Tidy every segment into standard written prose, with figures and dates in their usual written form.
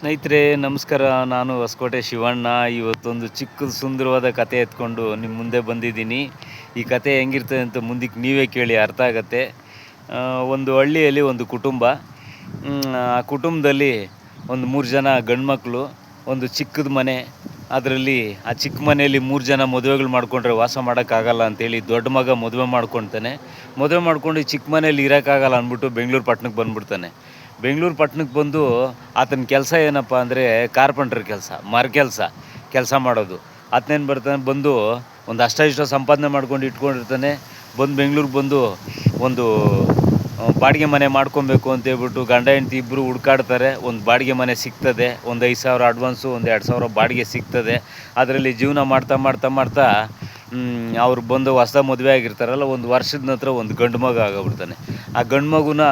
ಸ್ನೇಹಿತರೆ ನಮಸ್ಕಾರ. ನಾನು ಹೊಸಕೋಟೆ ಶಿವಣ್ಣ. ಇವತ್ತೊಂದು ಚಿಕ್ಕದು ಸುಂದರವಾದ ಕತೆ ಎತ್ಕೊಂಡು ನಿಮ್ಮ ಮುಂದೆ ಬಂದಿದ್ದೀನಿ. ಈ ಕತೆ ಹೆಂಗಿರ್ತದೆ ಅಂತ ಮುಂದಕ್ಕೆ ನೀವೇ ಕೇಳಿ, ಅರ್ಥ ಆಗತ್ತೆ. ಒಂದು ಹಳ್ಳಿಯಲ್ಲಿ ಒಂದು ಕುಟುಂಬ. ಆ ಕುಟುಂಬದಲ್ಲಿ ಒಂದು 3 ಜನ ಗಂಡು ಮಕ್ಕಳು, ಒಂದು ಚಿಕ್ಕದ ಮನೆ. ಅದರಲ್ಲಿ ಆ ಚಿಕ್ಕ ಮನೆಯಲ್ಲಿ 3 ಜನ ಮದುವೆಗಳು ಮಾಡ್ಕೊಂಡ್ರೆ ವಾಸ ಮಾಡೋಕ್ಕಾಗಲ್ಲ ಅಂತೇಳಿ ದೊಡ್ಡ ಮಗ ಮದುವೆ ಮಾಡ್ಕೊತಾನೆ. ಮದುವೆ ಮಾಡ್ಕೊಂಡು ಚಿಕ್ಕ ಮನೇಲಿ ಇರೋಕ್ಕಾಗಲ್ಲ ಅಂದ್ಬಿಟ್ಟು ಬೆಂಗಳೂರು ಪಟ್ಟಣಕ್ಕೆ ಬಂದುಬಿಡ್ತಾನೆ. ಬೆಂಗಳೂರು ಪಟ್ಟಣಕ್ಕೆ ಬಂದು ಆತನ ಕೆಲಸ ಏನಪ್ಪ ಅಂದರೆ ಕಾರ್ಪೆಂಟ್ರ್ ಕೆಲಸ, ಮರ ಕೆಲಸ ಮಾಡೋದು. ಆತನೇನು ಬರ್ತಾನೆ, ಬಂದು ಒಂದು ಇಷ್ಟ ಸಂಪಾದನೆ ಮಾಡ್ಕೊಂಡು ಇಟ್ಕೊಂಡಿರ್ತಾನೆ. ಬಂದು ಬೆಂಗಳೂರಿಗೆ ಬಂದು ಒಂದು ಬಾಡಿಗೆ ಮನೆ ಮಾಡ್ಕೊಬೇಕು ಅಂತೇಳ್ಬಿಟ್ಟು ಗಂಡ ಹೆಂಡತಿ ಇಬ್ಬರು ಹುಡ್ಕಾಡ್ತಾರೆ. ಒಂದು ಬಾಡಿಗೆ ಮನೆ ಸಿಗ್ತದೆ. ಒಂದು 5,000 ಅಡ್ವಾನ್ಸು, ಒಂದು 2,000 ಬಾಡಿಗೆ ಸಿಗ್ತದೆ. ಅದರಲ್ಲಿ ಜೀವನ ಮಾಡ್ತಾ ಅವ್ರು ಬಂದು ಹೊಸ ಮದುವೆ ಆಗಿರ್ತಾರಲ್ಲ, ಒಂದು ವರ್ಷದ ನಂತರ ಒಂದು ಗಂಡು ಮಗ ಆಗೋಗ್ಬಿಡ್ತಾನೆ. ಆ ಗಂಡು ಮಗುನ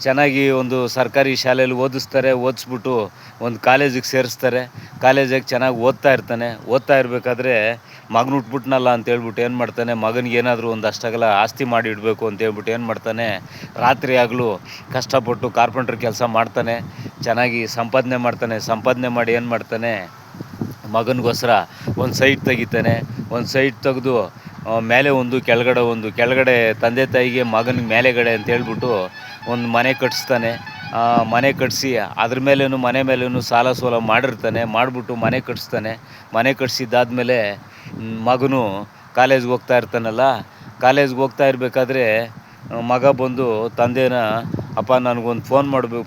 ಚೆನ್ನಾಗಿ ಒಂದು ಸರ್ಕಾರಿ ಶಾಲೆಯಲ್ಲಿ ಓದಿಸ್ಬಿಟ್ಟು ಒಂದು ಕಾಲೇಜಿಗೆ ಸೇರಿಸ್ತಾರೆ. ಕಾಲೇಜಿಗೆ ಚೆನ್ನಾಗಿ ಓದ್ತಾ ಇರಬೇಕಾದ್ರೆ ಮಗನ ಹುಟ್ಬಿಟ್ನಲ್ಲ ಅಂತೇಳ್ಬಿಟ್ಟು ಏನು ಮಾಡ್ತಾನೆ, ಮಗನಿಗೆ ಏನಾದರೂ ಒಂದು ಅಷ್ಟಾಗಲ್ಲ ಆಸ್ತಿ ಮಾಡಿ ಇಡಬೇಕು ಅಂತೇಳ್ಬಿಟ್ಟು ಏನು ಮಾಡ್ತಾನೆ, ರಾತ್ರಿ ಆಗಲೂ ಕಷ್ಟಪಟ್ಟು ಕಾರ್ಪೆಂಟ್ರ್ ಕೆಲಸ ಮಾಡ್ತಾನೆ. ಚೆನ್ನಾಗಿ ಸಂಪಾದನೆ ಮಾಡಿ ಏನು ಮಾಡ್ತಾನೆ, ಮಗನಿಗೋಸ್ಕರ ಒಂದು ಸೈಟ್ ತೆಗಿತಾನೆ. ಒಂದು ಸೈಟ್ ತೆಗೆದು ಮೇಲೆ ಒಂದು ಕೆಳಗಡೆ ತಂದೆ ತಾಯಿಗೆ ಮಗನಿಗೆ ಮೇಲೆಗಡೆ ಅಂತೇಳ್ಬಿಟ್ಟು ಒಂದು ಮನೆ ಕಟ್ಟಿಸ್ತಾನೆ. ಮನೆ ಕಟ್ಟಿಸಿ ಅದ್ರ ಮನೆ ಮೇಲೂ ಸಾಲ ಸೋಲ ಮಾಡಿಬಿಟ್ಟು ಮನೆ ಕಟ್ಟಿಸ್ತಾನೆ. ಮನೆ ಕಟ್ಟಿಸಿದ್ದಾದಮೇಲೆ ಮಗನು ಕಾಲೇಜ್ಗೆ ಹೋಗ್ತಾ ಇರಬೇಕಾದ್ರೆ ಮಗ ಬಂದು ತಂದೆನ, ಅಪ್ಪ ನನಗೊಂದು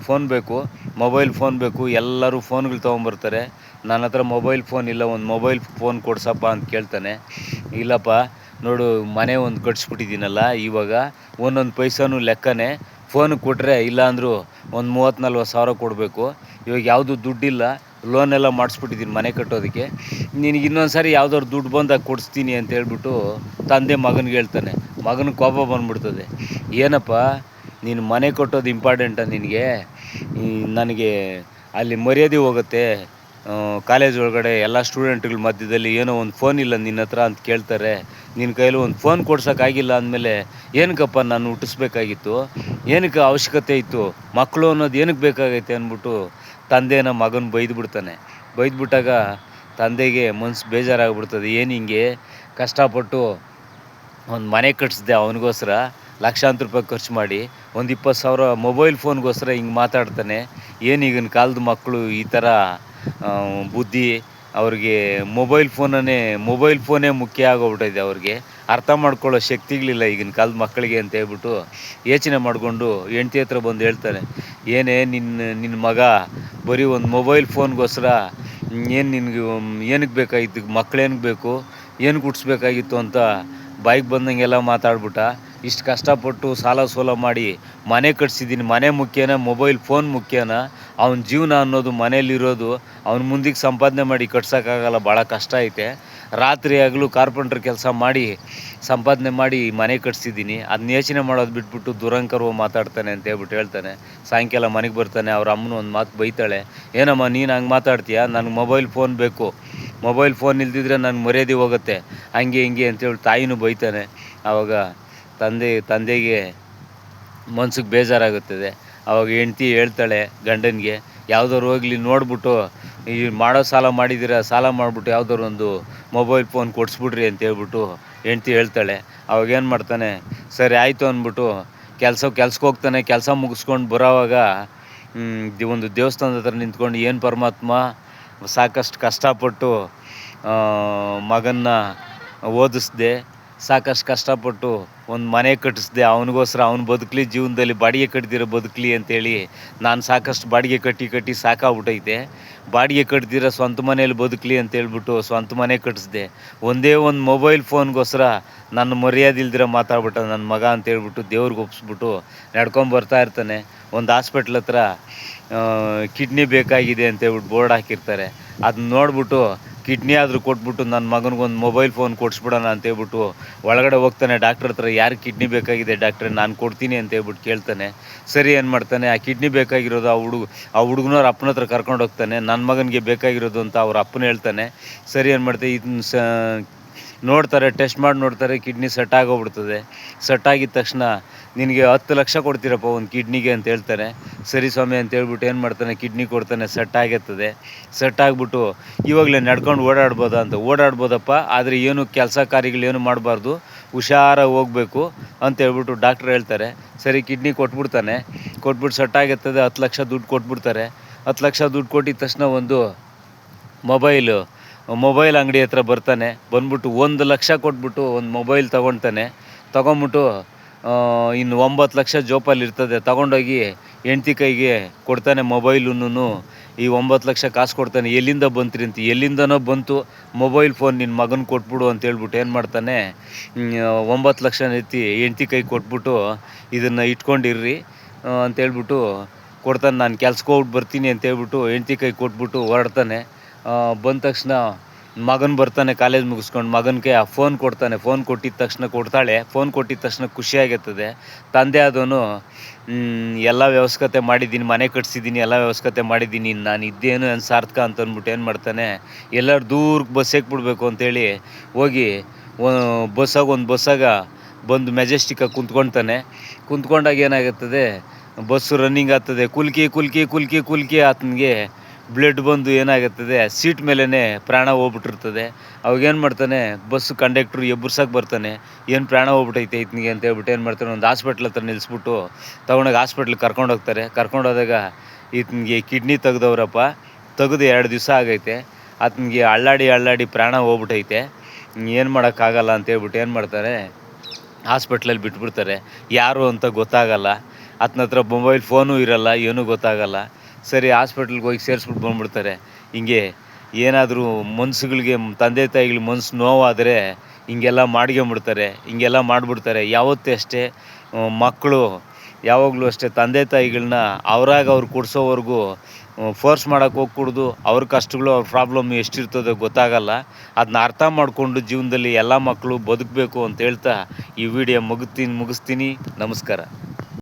ಫೋನ್ ಬೇಕು, ಮೊಬೈಲ್ ಫೋನ್ ಬೇಕು. ಎಲ್ಲರೂ ಫೋನ್ಗಳು ತೊಗೊಂಬರ್ತಾರೆ. ನನ್ನ ಹತ್ರ ಮೊಬೈಲ್ ಫೋನ್ ಇಲ್ಲ, ಒಂದು ಮೊಬೈಲ್ ಫೋನ್ ಕೊಡ್ಸಪ್ಪ ಅಂತ ಕೇಳ್ತಾನೆ. ಇಲ್ಲಪ್ಪ ನೋಡು, ಮನೆ ಒಂದು ಕಟ್ಸ್ಬಿಟ್ಟಿದ್ದೀನಲ್ಲ, ಇವಾಗ ಒಂದೊಂದು ಪೈಸಾನು ಲೆಕ್ಕನೇ. ಫೋನಿಗೆ ಕೊಟ್ಟರೆ ಇಲ್ಲಾಂದರೂ ಒಂದು 30-40 ಸಾವಿರ ಕೊಡಬೇಕು. ಇವಾಗ ಯಾವುದು ದುಡ್ಡಿಲ್ಲ, ಲೋನೆಲ್ಲ ಮಾಡಿಸ್ಬಿಟ್ಟಿದ್ದೀನಿ ಮನೆ ಕಟ್ಟೋದಕ್ಕೆ. ನಿನಗೆ ಇನ್ನೊಂದು ಸಾರಿ ಯಾವ್ದಾದ್ರು ದುಡ್ಡು ಬಂದಾಗ ಕೊಡಿಸ್ತೀನಿ ಅಂತೇಳ್ಬಿಟ್ಟು ತಂದೆ ಮಗನಿಗೆ ಹೇಳ್ತಾನೆ. ಮಗನಿಗೆ ಕೋಪ ಬಂದ್ಬಿಡ್ತದೆ. ಏನಪ್ಪ ನೀನು ಮನೆ ಕಟ್ಟೋದು ಇಂಪಾರ್ಟೆಂಟ ನಿನಗೆ? ನನಗೆ ಅಲ್ಲಿ ಮರ್ಯಾದೆ ಹೋಗುತ್ತೆ. ಕಾಲೇಜ್ ಒಳಗಡೆ ಎಲ್ಲ ಸ್ಟೂಡೆಂಟ್ಗಳ ಮಧ್ಯದಲ್ಲಿ ಏನೋ ಒಂದು ಫೋನ್ ಇಲ್ಲ ನಿನ್ನ ಹತ್ರ ಅಂತ ಕೇಳ್ತಾರೆ. ನಿನ್ನ ಕೈಯಲ್ಲಿ ಒಂದು ಫೋನ್ ಕೊಡ್ಸೋಕ್ಕಾಗಿಲ್ಲ ಅಂದಮೇಲೆ ಏನಕ್ಕಪ್ಪ ನಾನು ಹುಟ್ಟಿಸ್ಬೇಕಾಗಿತ್ತು? ಏನಕ್ಕೆ ಅವಶ್ಯಕತೆ ಇತ್ತು? ಮಕ್ಕಳು ಅನ್ನೋದು ಏನಕ್ಕೆ ಬೇಕಾಗೈತೆ ಅಂದ್ಬಿಟ್ಟು ತಂದೆನ ಮಗನ ಬೈದ್ಬಿಟ್ಟಾಗ ತಂದೆಗೆ ಮನಸ್ಸು ಬೇಜಾರಾಗ್ಬಿಡ್ತದೆ. ಏನು ಹಿಂಗೆ ಕಷ್ಟಪಟ್ಟು ಒಂದು ಮನೆ ಕಟ್ಟಿಸ್ದೆ ಅವನಿಗೋಸ್ಕರ, ಲಕ್ಷಾಂತರ ರೂಪಾಯಿ ಖರ್ಚು ಮಾಡಿ ಒಂದು 20,000 ಮೊಬೈಲ್ ಫೋನ್ಗೋಸ್ಕರ ಹಿಂಗೆ ಮಾತಾಡ್ತಾನೆ. ಏನು ಈಗಿನ ಕಾಲದ ಮಕ್ಕಳು ಈ ಥರ ಬುದ್ಧಿ, ಅವ್ರಿಗೆ ಮೊಬೈಲ್ ಫೋನೇ ಮುಖ್ಯ ಆಗೋಗ್ಬಿಟ್ಟಿದೆ. ಅವ್ರಿಗೆ ಅರ್ಥ ಮಾಡ್ಕೊಳ್ಳೋ ಶಕ್ತಿಗಳಿಲ್ಲ ಈಗಿನ ಕಾಲದ ಮಕ್ಕಳಿಗೆ ಅಂತ ಹೇಳ್ಬಿಟ್ಟು ಯೋಚನೆ ಮಾಡಿಕೊಂಡು ಹೆಂಡ್ತಿ ಹತ್ರ ಬಂದು ಹೇಳ್ತಾನೆ, ಏನೇ ನಿನ್ನ ಮಗ ಬರೀ ಒಂದು ಮೊಬೈಲ್ ಫೋನ್ಗೋಸ್ಕರ ಏನಕ್ಕೆ ಬೇಕಾಗಿತ್ತು? ಮಕ್ಕಳೇನಕ್ಕೆ ಬೇಕು? ಏನು ಹುಟ್ಟಿಸ್ಬೇಕಾಗಿತ್ತು ಅಂತ ಬಾಯಿಗೆ ಬಂದಂಗೆಲ್ಲ ಮಾತಾಡ್ಬಿಟ್ಟ. ಇಷ್ಟು ಕಷ್ಟಪಟ್ಟು ಸಾಲ ಸೋಲ ಮಾಡಿ ಮನೆ ಕಟ್ಸಿದ್ದೀನಿ, ಮನೆ ಮುಖ್ಯನಾ ಮೊಬೈಲ್ ಫೋನ್ ಮುಖ್ಯನಾ? ಅವನ ಜೀವನ ಅನ್ನೋದು ಮನೇಲಿರೋದು. ಅವ್ನ ಮುಂದಕ್ಕೆ ಸಂಪಾದನೆ ಮಾಡಿ ಕಟ್ಸೋಕ್ಕಾಗಲ್ಲ, ಭಾಳ ಕಷ್ಟ ಐತೆ. ರಾತ್ರಿ ಆಗಲೂ ಕಾರ್ಪೆಂಟ್ರ್ ಕೆಲಸ ಮಾಡಿ ಸಂಪಾದನೆ ಮಾಡಿ ಮನೆ ಕಟ್ಸಿದ್ದೀನಿ. ಅದನ್ನ ಯೋಚನೆ ಮಾಡೋದು ಬಿಟ್ಬಿಟ್ಟು ದುರಂಕರವ ಮಾತಾಡ್ತಾನೆ ಅಂತ ಹೇಳ್ತಾನೆ. ಸಾಯಂಕಾಲ ಮನೆಗೆ ಬರ್ತಾನೆ. ಅವ್ರ ಅಮ್ಮನ ಒಂದು ಮಾತು ಬೈತಾಳೆ, ಏನಮ್ಮ ನೀನು ಹಂಗೆ ಮಾತಾಡ್ತೀಯಾ? ನನಗೆ ಮೊಬೈಲ್ ಫೋನ್ ಬೇಕು, ಮೊಬೈಲ್ ಫೋನ್ ಇಲ್ದಿದ್ರೆ ನನಗೆ ಮರ್ಯಾದೆ ಹೋಗುತ್ತೆ, ಹಂಗೆ ಹಿಂಗೆ ಅಂತೇಳಿ ತಾಯಿನೂ ಬೈತಾನೆ. ಆವಾಗ ತಂದೆಗೆ ಮನ್ಸಿಗೆ ಬೇಜಾರಾಗುತ್ತದೆ. ಆವಾಗ ಹೆಂಡ್ತಿ ಹೇಳ್ತಾಳೆ ಗಂಡನಿಗೆ, ಯಾವುದಾದ್ರು ಹೋಗಲಿ ನೋಡ್ಬಿಟ್ಟು, ಈ ಮಾಡೋ ಸಾಲ ಮಾಡಿಬಿಟ್ಟು ಯಾವುದಾದ್ರು ಒಂದು ಮೊಬೈಲ್ ಫೋನ್ ಕೊಡಿಸ್ಬಿಡ್ರಿ ಅಂತೇಳ್ಬಿಟ್ಟು ಹೆಂಡ್ತಿ ಹೇಳ್ತಾಳೆ. ಅವಾಗ ಏನು ಮಾಡ್ತಾನೆ, ಸರಿ ಆಯಿತು ಅಂದ್ಬಿಟ್ಟು ಕೆಲ್ಸಕ್ಕೆ ಹೋಗ್ತಾನೆ. ಕೆಲಸ ಮುಗಿಸ್ಕೊಂಡು ಬರೋವಾಗ ಒಂದು ದೇವಸ್ಥಾನದ ಹತ್ರ ನಿಂತ್ಕೊಂಡು, ಏನು ಪರಮಾತ್ಮ, ಸಾಕಷ್ಟು ಕಷ್ಟಪಟ್ಟು ಮಗನ್ನ ಓದಿಸ್ದೆ, ಸಾಕಷ್ಟು ಕಷ್ಟಪಟ್ಟು ಒಂದು ಮನೆ ಕಟ್ಟಿಸ್ದೆ, ಅವನಿಗೋಸ್ಕರ ಅವ್ನು ಬದುಕಲಿ, ಜೀವನದಲ್ಲಿ ಬಾಡಿಗೆ ಕಟ್ದಿರೋ ಬದುಕಲಿ ಅಂತೇಳಿ ನಾನು ಸಾಕಷ್ಟು ಬಾಡಿಗೆ ಕಟ್ಟಿ ಸಾಕಾಗ್ಬಿಟ್ಟೈತೆ. ಬಾಡಿಗೆ ಕಟ್ದಿರೋ ಸ್ವಂತ ಮನೇಲಿ ಬದುಕಲಿ ಅಂತೇಳ್ಬಿಟ್ಟು ಸ್ವಂತ ಮನೆ ಕಟ್ಟಿಸ್ದೆ. ಒಂದೇ ಒಂದು ಮೊಬೈಲ್ ಫೋನ್ಗೋಸ್ಕರ ನನ್ನ ಮರ್ಯಾದೆ ಇಲ್ದಿರ ಮಾತಾಡ್ಬಿಟ್ಟ ನನ್ನ ಮಗ ಅಂತೇಳ್ಬಿಟ್ಟು ದೇವ್ರಿಗೆ ಒಪ್ಪಿಸ್ಬಿಟ್ಟು ನಡ್ಕೊಂಬರ್ತಾ ಇರ್ತಾನೆ. ಒಂದು ಹಾಸ್ಪಿಟ್ಲ್ ಹತ್ರ ಕಿಡ್ನಿ ಬೇಕಾಗಿದೆ ಅಂತೇಳ್ಬಿಟ್ಟು ಬೋರ್ಡ್ ಹಾಕಿರ್ತಾರೆ. ಅದನ್ನ ನೋಡ್ಬಿಟ್ಟು ಕಿಡ್ನಿ ಆದರೂ ಕೊಟ್ಬಿಟ್ಟು ನನ್ನ ಮಗನಿಗೊಂದು ಮೊಬೈಲ್ ಫೋನ್ ಕೊಡಿಸ್ಬಿಡೋಣ ಅಂತೇಳ್ಬಿಟ್ಟು ಒಳಗಡೆ ಹೋಗ್ತಾನೆ. ಡಾಕ್ಟ್ರ್ ಹತ್ರ, ಯಾರು ಕಿಡ್ನಿ ಬೇಕಾಗಿದೆ ಡಾಕ್ಟ್ರೆ, ನಾನು ಕೊಡ್ತೀನಿ ಅಂತೇಳ್ಬಿಟ್ಟು ಕೇಳ್ತಾನೆ. ಸರಿ ಏನು ಮಾಡ್ತಾನೆ, ಆ ಕಿಡ್ನಿ ಬೇಕಾಗಿರೋದು ಆ ಹುಡುಗನವ್ರ ಅಪ್ಪನ ಹತ್ರ ಕರ್ಕೊಂಡು ಹೋಗ್ತಾನೆ. ನನ್ನ ಮಗನಿಗೆ ಬೇಕಾಗಿರೋದು ಅಂತ ಅವ್ರ ಅಪ್ಪನ ಹೇಳ್ತಾನೆ. ಸರಿ ಏನು ಮಾಡ್ತಾನೆ, ಇದನ್ನ ನೋಡ್ತಾರೆ, ಟೆಸ್ಟ್ ಮಾಡಿ ನೋಡ್ತಾರೆ, ಕಿಡ್ನಿ ಸೆಟ್ ಆಗೋಗ್ಬಿಡ್ತದೆ. ಸೆಟ್ ಆಗಿದ ತಕ್ಷಣ ನಿನಗೆ 10 ಲಕ್ಷ ಕೊಡ್ತೀರಪ್ಪ ಒಂದು ಕಿಡ್ನಿಗೆ ಅಂತ ಹೇಳ್ತಾರೆ. ಸರಿ ಸ್ವಾಮಿ ಅಂತ ಹೇಳ್ಬಿಟ್ಟು ಏನು ಮಾಡ್ತಾನೆ, ಕಿಡ್ನಿ ಕೊಡ್ತಾನೆ, ಸೆಟ್ ಆಗಿರ್ತದೆ. ಸೆಟ್ ಆಗಿಬಿಟ್ಟು ಇವಾಗಲೇ ನಡ್ಕೊಂಡು ಓಡಾಡ್ಬೋದಾ ಅಂತ, ಓಡಾಡ್ಬೋದಪ್ಪ, ಆದರೆ ಏನು ಕೆಲಸ ಕಾರ್ಯಗಳೇನು ಮಾಡಬಾರ್ದು, ಹುಷಾರಾಗಿ ಹೋಗಬೇಕು ಅಂತ ಹೇಳ್ಬಿಟ್ಟು ಡಾಕ್ಟ್ರ್ ಹೇಳ್ತಾರೆ. ಸರಿ ಕಿಡ್ನಿ ಕೊಟ್ಬಿಡ್ತಾನೆ. ಕೊಟ್ಬಿಟ್ಟು ಸೆಟ್ ಆಗಿರ್ತದೆ. 10 ಲಕ್ಷ ದುಡ್ಡು ಕೊಟ್ಬಿಡ್ತಾರೆ. 10 ಲಕ್ಷ ದುಡ್ಡು ಕೊಟ್ಟಿದ ತಕ್ಷಣ ಒಂದು ಮೊಬೈಲ್ ಅಂಗಡಿ ಹತ್ರ ಬರ್ತಾನೆ. ಬಂದ್ಬಿಟ್ಟು 1 ಲಕ್ಷ ಕೊಟ್ಬಿಟ್ಟು ಒಂದು ಮೊಬೈಲ್ ತೊಗೊಳ್ತಾನೆ. ತೊಗೊಂಬಿಟ್ಟು ಇನ್ನು 9 ಲಕ್ಷ ಜೋಪಲ್ಲಿ ಇರ್ತದೆ, ತೊಗೊಂಡೋಗಿ ಹೆಂಡ್ತಿ ಕೈಗೆ ಕೊಡ್ತಾನೆ ಮೊಬೈಲುನು. ಈ 9 ಲಕ್ಷ ಕಾಸು ಕೊಡ್ತಾನೆ. ಎಲ್ಲಿಂದ ಬಂತ್ರಿ ಅಂತ, ಎಲ್ಲಿಂದನೋ ಬಂತು, ಮೊಬೈಲ್ ಫೋನ್ ನಿನ್ನ ಮಗನ ಕೊಟ್ಬಿಡು ಅಂತ ಹೇಳ್ಬಿಟ್ಟು ಏನು ಮಾಡ್ತಾನೆ, 9 ಲಕ್ಷ ಎತ್ತಿ ಹೆಂಡ್ತಿ ಕೈಗೆ ಕೊಟ್ಬಿಟ್ಟು ಇದನ್ನು ಇಟ್ಕೊಂಡಿರ್ರಿ ಅಂತೇಳ್ಬಿಟ್ಟು ಕೊಡ್ತಾನೆ. ನಾನು ಕೆಲ್ಸಕ್ಕೆ ಹೋಗ್ಬಿಟ್ಟು ಬರ್ತೀನಿ ಅಂತೇಳ್ಬಿಟ್ಟು ಹೆಂಡ್ತಿ ಕೈಗೆ ಕೊಟ್ಬಿಟ್ಟು ಹೊರಡ್ತಾನೆ. ಬಂದ ತಕ್ಷಣ ಮಗನ ಬರ್ತಾನೆ ಕಾಲೇಜ್ ಮುಗಿಸ್ಕೊಂಡು, ಮಗನಿಗೆ ಆ ಫೋನ್ ಕೊಡ್ತಾನೆ. ಫೋನ್ ಕೊಟ್ಟಿದ ತಕ್ಷಣ ಕೊಡ್ತಾಳೆ. ಫೋನ್ ಕೊಟ್ಟಿದ ತಕ್ಷಣ ಖುಷಿಯಾಗಿರ್ತದೆ. ತಂದೆ ಆದವನು ಎಲ್ಲ ವ್ಯವಸ್ಥೆ ಮಾಡಿದ್ದೀನಿ, ಮನೆ ಕಟ್ಸಿದ್ದೀನಿ, ಎಲ್ಲ ವ್ಯವಸ್ಥೆ ಮಾಡಿದ್ದೀನಿ, ನಾನು ಇದ್ದೇನು ಏನು ಸಾರ್ಥಕ ಅಂತ ಅಂದ್ಬಿಟ್ಟು ಏನು ಮಾಡ್ತಾನೆ, ಎಲ್ಲರೂ ದೂರಕ್ಕೆ ಬಸ್ ಬಿಡಬೇಕು ಅಂತೇಳಿ ಹೋಗಿ ಒಂದು ಬಸ್ಸಾಗ ಬಂದು ಮೆಜೆಸ್ಟಿಕ್ಕಾಗಿ ಕುಂತ್ಕೊಂಡಾಗ ಏನಾಗುತ್ತದೆ, ಬಸ್ಸು ರನ್ನಿಂಗ್ ಆಗ್ತದೆ. ಕುಲ್ಕಿ ಆತನಿಗೆ ಬ್ಲಡ್ ಬಂದು ಏನಾಗುತ್ತದೆ, ಸೀಟ್ ಮೇಲೇ ಪ್ರಾಣ ಹೋಗ್ಬಿಟ್ಟಿರ್ತದೆ. ಅವಾಗೇನು ಮಾಡ್ತಾನೆ, ಬಸ್ಸು ಕಂಡಕ್ಟ್ರು ಎಬ್ಬರ್ಸಕ್ಕೆ ಬರ್ತಾನೆ. ಏನು ಪ್ರಾಣ ಹೋಗ್ಬಿಟ್ಟೈತೆ ಈತನಿಗೆ ಅಂತ ಹೇಳ್ಬಿಟ್ಟು ಏನು ಮಾಡ್ತಾನೆ, ಒಂದು ಹಾಸ್ಪಿಟ್ಲ್ ಹತ್ರ ನಿಲ್ಲಿಸ್ಬಿಟ್ಟು ತೊಗೊಂಡೋಗಿ ಹಾಸ್ಪಿಟ್ಲಿಗೆ ಕರ್ಕೊಂಡೋಗ್ತಾರೆ. ಕರ್ಕೊಂಡೋದಾಗ ಈತನಿಗೆ ಕಿಡ್ನಿ ತೆಗ್ದವ್ರಪ್ಪ, ತೆಗೆದು 2 ದಿವಸ ಆಗೈತೆ. ಆತನಿಗೆ ಅಳ್ಳಾಡಿ ಪ್ರಾಣ ಹೋಗ್ಬಿಟ್ಟೈತೆ. ಏನು ಮಾಡೋಕ್ಕಾಗಲ್ಲ ಅಂತೇಳ್ಬಿಟ್ಟು ಏನು ಮಾಡ್ತಾರೆ, ಹಾಸ್ಪಿಟ್ಲಲ್ಲಿ ಬಿಟ್ಬಿಡ್ತಾರೆ. ಯಾರು ಅಂತ ಗೊತ್ತಾಗಲ್ಲ. ಆತನ ಹತ್ರ ಮೊಬೈಲ್ ಫೋನು ಇರಲ್ಲ, ಏನೂ ಗೊತ್ತಾಗಲ್ಲ. ಸರಿ ಹಾಸ್ಪಿಟ್ಲಿಗೆ ಹೋಗಿ ಸೇರಿಸ್ಬಿಟ್ಟು ಬಂದ್ಬಿಡ್ತಾರೆ. ಹಿಂಗೆ ಏನಾದರೂ ಮನ್ಸುಗಳಿಗೆ, ತಂದೆ ತಾಯಿಗಳ ಮನ್ಸು ನೋವಾದರೆ ಹಿಂಗೆಲ್ಲ ಮಾಡಿಬಿಡ್ತಾರೆ. ಯಾವತ್ತೂ ಅಷ್ಟೇ ಮಕ್ಕಳು ಯಾವಾಗಲೂ ಅಷ್ಟೇ ತಂದೆ ತಾಯಿಗಳನ್ನ ಅವ್ರು ಕೊಡಿಸೋವರೆಗೂ ಫೋರ್ಸ್ ಮಾಡೋಕ್ಕೆ ಹೋಗ್ಕೂಡ್ದು. ಅವ್ರ ಕಷ್ಟಗಳು, ಅವ್ರ ಪ್ರಾಬ್ಲಮ್ ಎಷ್ಟಿರ್ತದೋ ಗೊತ್ತಾಗಲ್ಲ. ಅದನ್ನ ಅರ್ಥ ಮಾಡಿಕೊಂಡು ಜೀವನದಲ್ಲಿ ಎಲ್ಲ ಮಕ್ಕಳು ಬದುಕಬೇಕು ಅಂತ ಹೇಳ್ತಾ ಈ ವಿಡಿಯೋ ಮುಗಿಸ್ತೀನಿ. ನಮಸ್ಕಾರ.